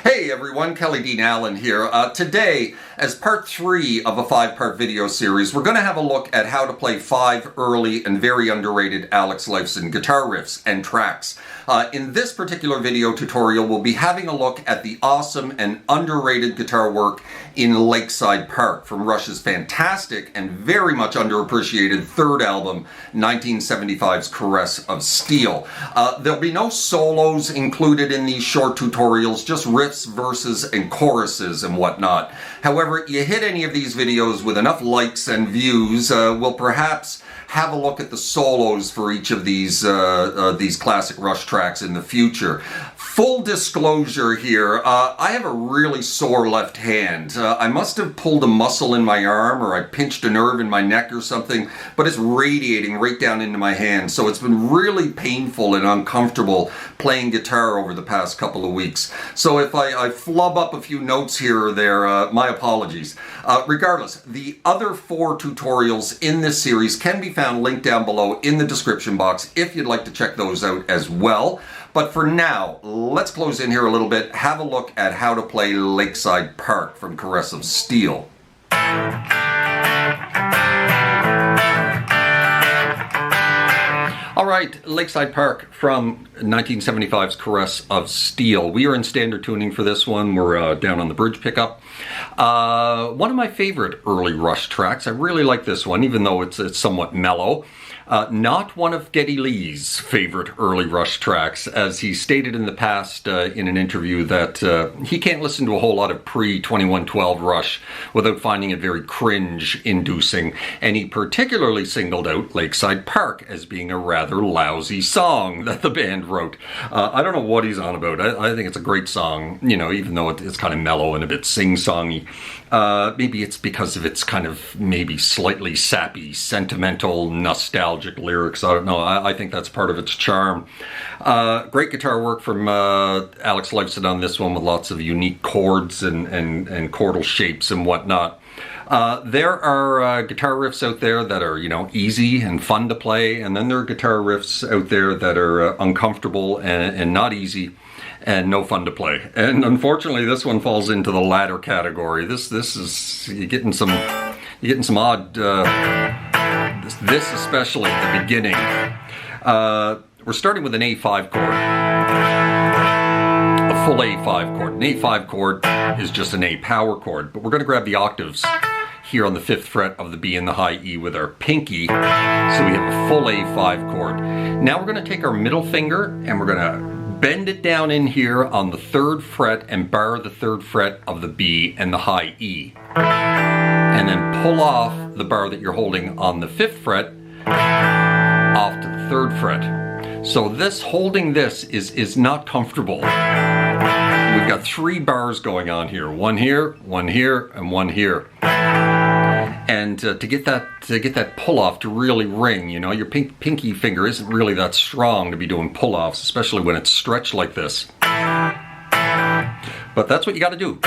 Hey everyone, Kelly Dean Allen here. Today, as part 3 of a 5-part video series, we're going to have a look at how to play 5 early and very underrated Alex Lifeson guitar riffs and tracks. In this particular video tutorial, we'll be having a look at the awesome and underrated guitar work in Lakeside Park from Rush's fantastic and very much underappreciated third album, 1975's Caress of Steel. There'll be no solos included in these short tutorials, just riffs, verses, and choruses and whatnot. However, you hit any of these videos with enough likes and views, we'll perhaps have a look at the solos for each of these classic Rush tracks in the future. Full disclosure here, I have a really sore left hand. I must have pulled a muscle in my arm or I pinched a nerve in my neck or something, but it's radiating right down into my hand. So it's been really painful and uncomfortable playing guitar over the past couple of weeks. So if I flub up a few notes here or there, my apologies. Regardless, the other 4 tutorials in this series can be found linked down below in the description box if you'd like to check those out as well. But for now, let's close in here a little bit, have a look at how to play Lakeside Park from Caress of Steel. Alright, Lakeside Park from 1975's Caress of Steel. We are in standard tuning for this one. We're down on the bridge pickup. One of my favorite early Rush tracks. I really like this one, even though it's somewhat mellow. Not one of Geddy Lee's favorite early Rush tracks, as he stated in the past in an interview that he can't listen to a whole lot of pre-2112 Rush without finding it very cringe-inducing, and he particularly singled out Lakeside Park as being a rather lousy song that the band wrote. I don't know what he's on about. I think it's a great song, you know, even though it's kind of mellow and a bit sing-songy. Maybe it's because of its kind of maybe slightly sappy, sentimental, nostalgic lyrics. I don't know. I think that's part of its charm. Great guitar work from Alex Lifeson on this one with lots of unique chords and chordal shapes and whatnot. There are guitar riffs out there that are, you know, easy and fun to play, and then there are guitar riffs out there that are uncomfortable and not easy and no fun to play. And unfortunately, this one falls into the latter category. This is you're getting some odd. This especially at the beginning. We're starting with an A5 chord. A full A5 chord. An A5 chord is just an A power chord, but we're going to grab the octaves here on the 5th fret of the B and the high E with our pinky, so we have a full A5 chord. Now we're going to take our middle finger and we're going to bend it down in here on the 3rd fret and bar the 3rd fret of the B and the high E. And then pull off the bar that you're holding on the 5th fret off to the 3rd fret. So this holding this is not comfortable. We've got 3 bars going on here. One here, and one here. And to get that pull-off to really ring, you know, your pinky finger isn't really that strong to be doing pull-offs, especially when it's stretched like this. But that's what you got to do.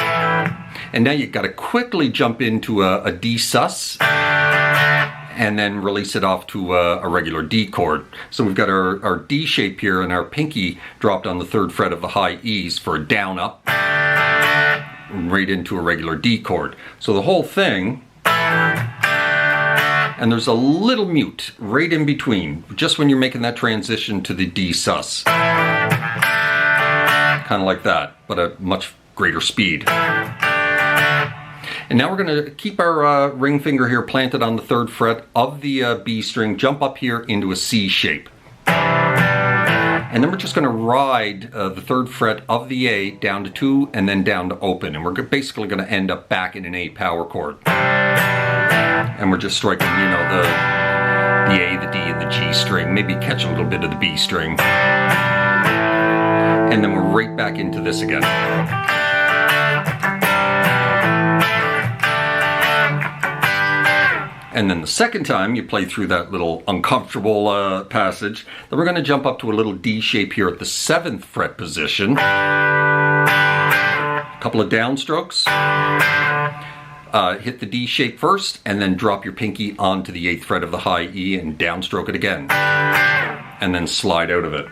And now you've got to quickly jump into a D sus and then release it off to a regular D chord. So we've got our D shape here and our pinky dropped on the 3rd fret of the high E's for a down up right into a regular D chord. So the whole thing, and there's a little mute right in between, just when you're making that transition to the D sus. Kind of like that, but at much greater speed. And now we're going to keep our ring finger here planted on the 3rd fret of the B string, jump up here into a C shape. And then we're just going to ride the 3rd fret of the A down to 2 and then down to open. And we're basically going to end up back in an A power chord. And we're just striking, you know, the A, the D, and the G string. Maybe catch a little bit of the B string. And then we're right back into this again. And then the second time you play through that little uncomfortable passage, then we're going to jump up to a little D shape here at the 7th fret position. A couple of downstrokes. Hit the D shape first and then drop your pinky onto the 8th fret of the high E and downstroke it again. And then slide out of it.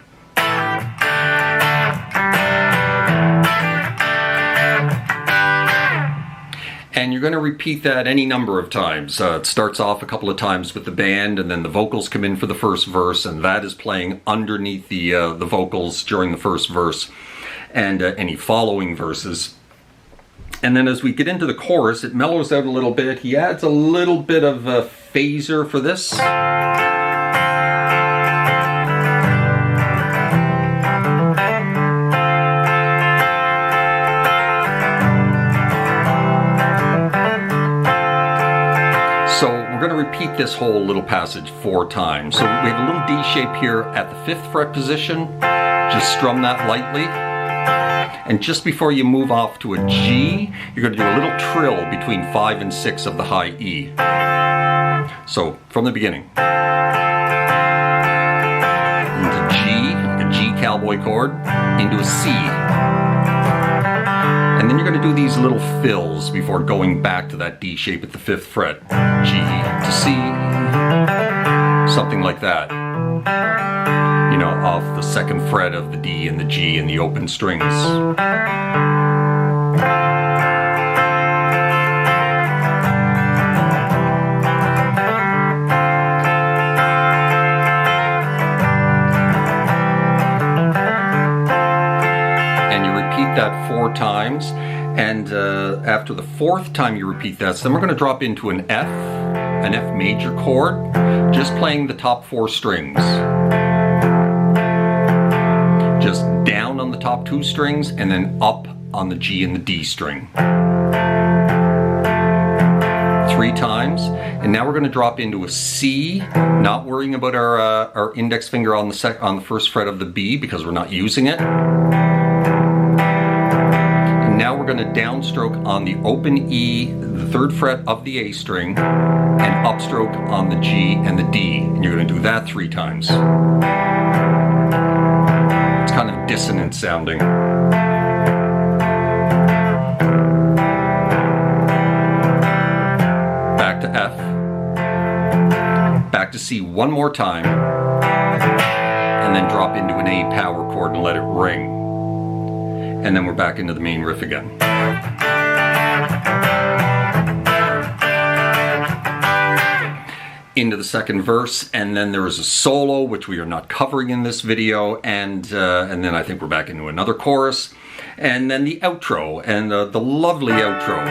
And you're going to repeat that any number of times. It starts off a couple of times with the band, and then the vocals come in for the first verse, and that is playing underneath the vocals during the first verse and any following verses. And then as we get into the chorus, it mellows out a little bit. He adds a little bit of a phaser for this. So we're going to repeat this whole little passage 4 times. So we have a little D shape here at the 5th fret position. Just strum that lightly. And just before you move off to a G, you're going to do a little trill between 5 and 6 of the high E. So from the beginning. Into G, a G cowboy chord, into a C. And then you're going to do these little fills before going back to that D shape at the 5th fret. G to C, something like that. You know, off the 2nd fret of the D and the G and the open strings. And you repeat that 4 times, and after the 4th time you repeat that, so then we're going to drop into an F major chord, just playing the top 4 strings. Just down on the top 2 strings and then up on the G and the D string. 3 times, and now we're going to drop into a C, not worrying about our index finger on the 1st fret of the B because we're not using it. And now we're going to downstroke on the open E, the 3rd fret of the A string, and upstroke on the G and the D, and you're going to do that 3 times. Kind of dissonant sounding. Back to F. Back to C one more time. And then drop into an A power chord and let it ring. And then we're back into the main riff again. Into the 2nd verse, and then there is a solo which we are not covering in this video, and then I think we're back into another chorus, and then the outro, and the lovely outro.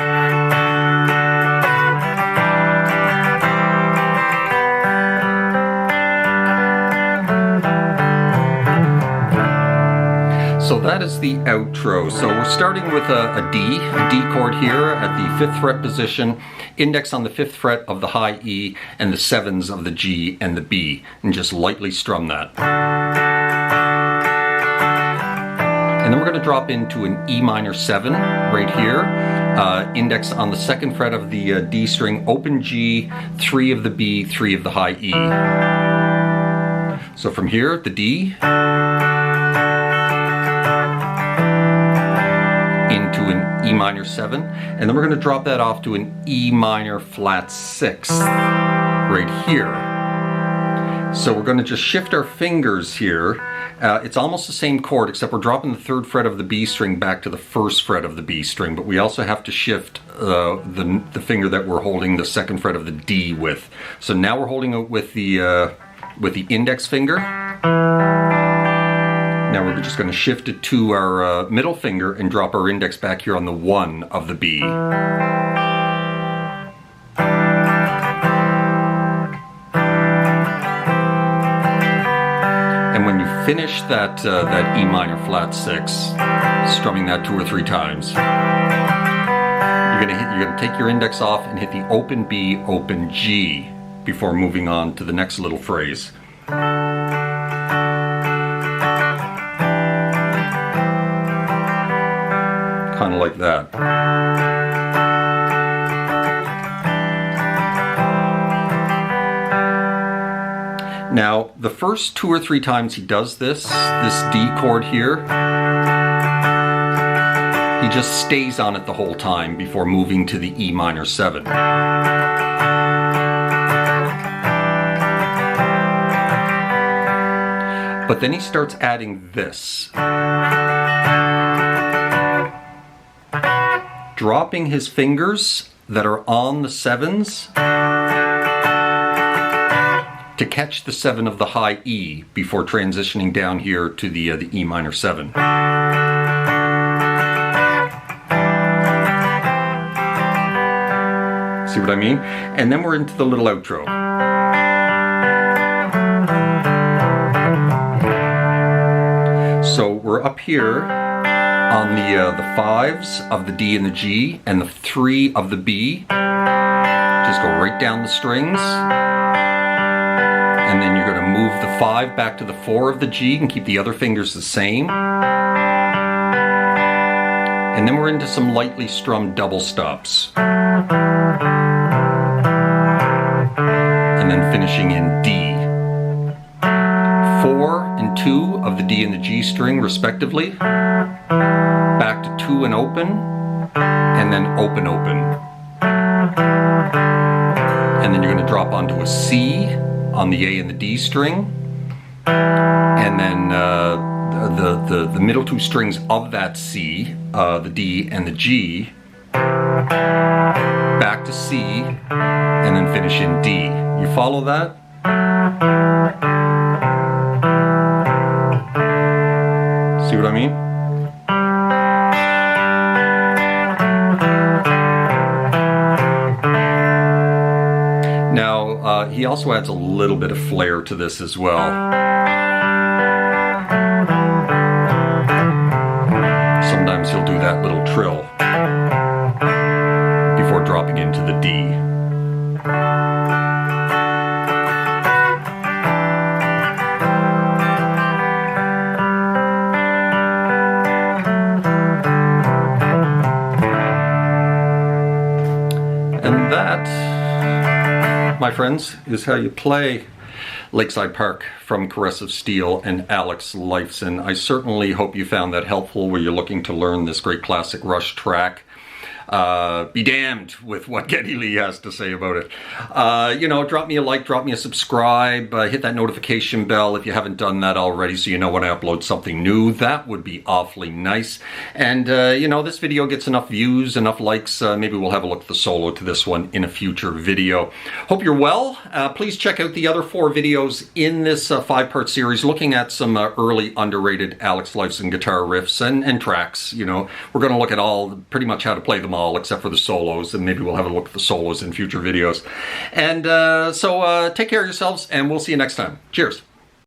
So that is the outro. So we're starting with a D chord here at the 5th fret position, index on the 5th fret of the high E, and the 7s of the G and the B, and just lightly strum that. And then we're going to drop into an E minor 7 right here, index on the 2nd fret of the D string, open G, 3 of the B, 3 of the high E. So from here, the D, into an E minor 7, and then we're going to drop that off to an E minor flat 6 right here. So we're going to just shift our fingers here. It's almost the same chord, except we're dropping the 3rd fret of the B string back to the 1st fret of the B string, but we also have to shift the finger that we're holding the 2nd fret of the D with. So now we're holding it with the index finger. Now we're just going to shift it to our middle finger and drop our index back here on the 1 of the B. And when you finish that E minor flat 6, strumming that 2 or 3 times, you're going to take your index off and hit the open B, open G before moving on to the next little phrase. Kind of like that. Now, the first 2 or 3 times he does this D chord here, he just stays on it the whole time before moving to the E minor 7. But then he starts adding this. Dropping his fingers that are on the 7s to catch the 7 of the high E before transitioning down here to the E minor 7. See what I mean? And then we're into the little outro. So we're up here on the 5s of the D and the G and the 3 of the B. Just go right down the strings. And then you're going to move the 5 back to the 4 of the G and keep the other fingers the same. And then we're into some lightly strummed double stops. And then finishing in D. 4 and 2 of the D and the G string respectively. Back to 2 and open. And then open, open. And then you're going to drop onto a C on the A and the D string, and then the middle 2 strings of that C, the D and the G, back to C, and then finish in D. You follow that? See what I mean? Now, he also adds a little bit of flair to this as well. Sometimes he'll do that little trill before dropping into the D. And that, my friends, is how you play Lakeside Park from Caress of Steel and Alex Lifeson. I certainly hope you found that helpful where you're looking to learn this great classic Rush track. Be damned with what Geddy Lee has to say about it. You know, drop me a like, drop me a subscribe, hit that notification bell if you haven't done that already so you know when I upload something new. That would be awfully nice. And, you know, this video gets enough views, enough likes, maybe we'll have a look at the solo to this one in a future video. Hope you're well. Please check out the other 4 videos in this 5-part series looking at some early underrated Alex Lifeson guitar riffs and tracks. You know, we're going to look at pretty much how to play them all except for the solos, and maybe we'll have a look at the solos in future videos. And so take care of yourselves, and we'll see you next time. Cheers.